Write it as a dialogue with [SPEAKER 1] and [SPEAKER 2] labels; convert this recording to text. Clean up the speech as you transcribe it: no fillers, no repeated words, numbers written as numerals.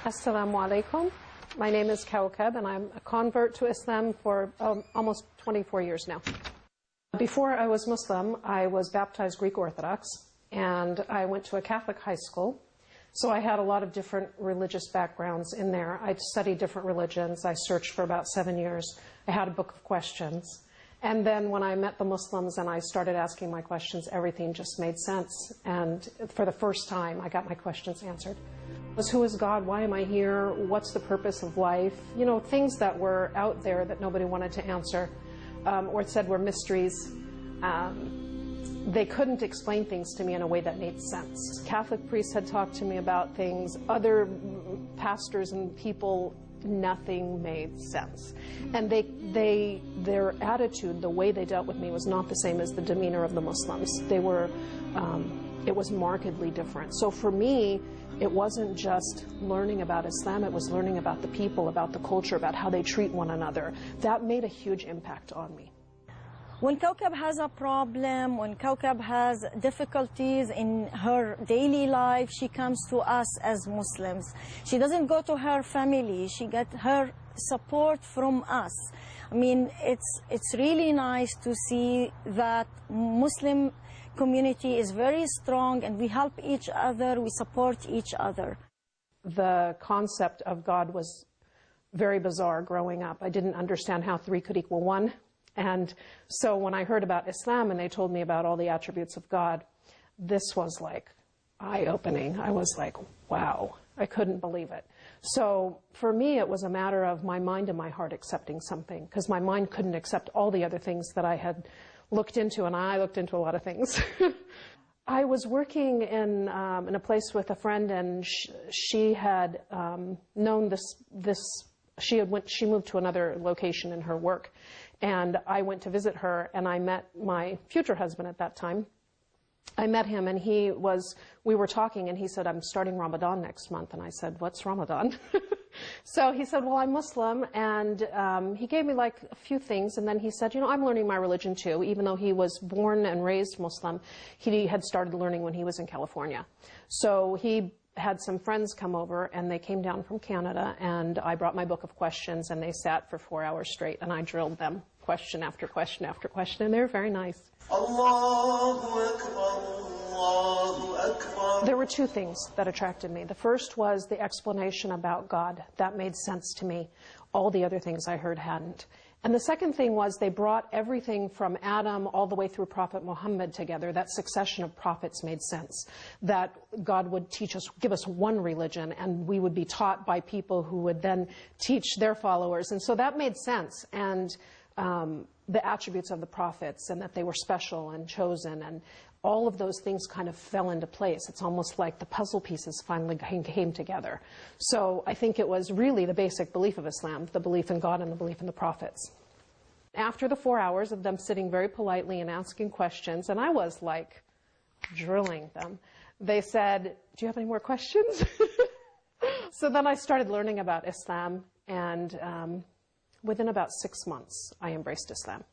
[SPEAKER 1] Assalamu alaikum. My name is Kawkab, and I'm a convert to Islam for almost 24 years now. Before I was Muslim, I was baptized Greek Orthodox, and I went to a Catholic high school. So I had a lot of different religious backgrounds in there. I studied different religions. I searched for about 7 years. I had a book of questions. And then when I met the Muslims and I started asking my questions, everything just made sense. And for the first time, I got my questions answered. Who is God? Why am I here? What's the purpose of life? You know, things that were out there that nobody wanted to answer, or it said were mysteries. They couldn't explain things to me in a way that made sense. Catholic priests had talked to me about things. Other pastors and people, nothing made sense. And their attitude, the way they dealt with me, was not the same as the demeanor of the Muslims. They were, it was markedly different. So for me, it wasn't just learning about Islam, it was learning about the people, about the culture, about how they treat one another. That made a huge impact on me.
[SPEAKER 2] When Kawkab has a problem, when Kawkab has difficulties in her daily life, she comes to us as Muslims. She doesn't go to her family, she gets her support from us. I mean, it's really nice to see that Muslim community is very strong and we help each other, we support each other.
[SPEAKER 1] The concept of God was very bizarre growing up. I didn't understand how 3 could equal 1. And so when I heard about Islam and they told me about all the attributes of God, this was like eye-opening. I was like, wow, I couldn't believe it. So for me, it was a matter of my mind and my heart accepting something, because my mind couldn't accept all the other things that I had looked into, and I looked into a lot of things. I was working in a place with a friend, and she had known she moved to another location in her work. And I went to visit her, and I met my future husband at that time. I met him, and we were talking, and he said, I'm starting Ramadan next month. And I said, what's Ramadan? So he said, well, I'm Muslim. And he gave me like a few things, and then he said, you know, I'm learning my religion too. Even though he was born and raised Muslim, he had started learning when he was in California. So he had some friends come over, and they came down from Canada, and I brought my book of questions, and they sat for 4 hours straight, and I drilled them question after question after question, and they were very nice.
[SPEAKER 3] Allahu Akbar, Allahu Akbar.
[SPEAKER 1] There were 2 things that attracted me. The first was the explanation about God. That made sense to me. All the other things I heard hadn't. And the second thing was they brought everything from Adam all the way through Prophet Muhammad together. That succession of prophets made sense. That God would teach us, give us one religion, and we would be taught by people who would then teach their followers. And so that made sense. And the attributes of the prophets, and that they were special and chosen, and all of those things kind of fell into place. It's almost like the puzzle pieces finally came together. So I think it was really the basic belief of Islam, the belief in God and the belief in the prophets. After the 4 hours of them sitting very politely and asking questions, and I was like drilling them, they said, do you have any more questions? So then I started learning about Islam, and within about 6 months, I embraced Islam.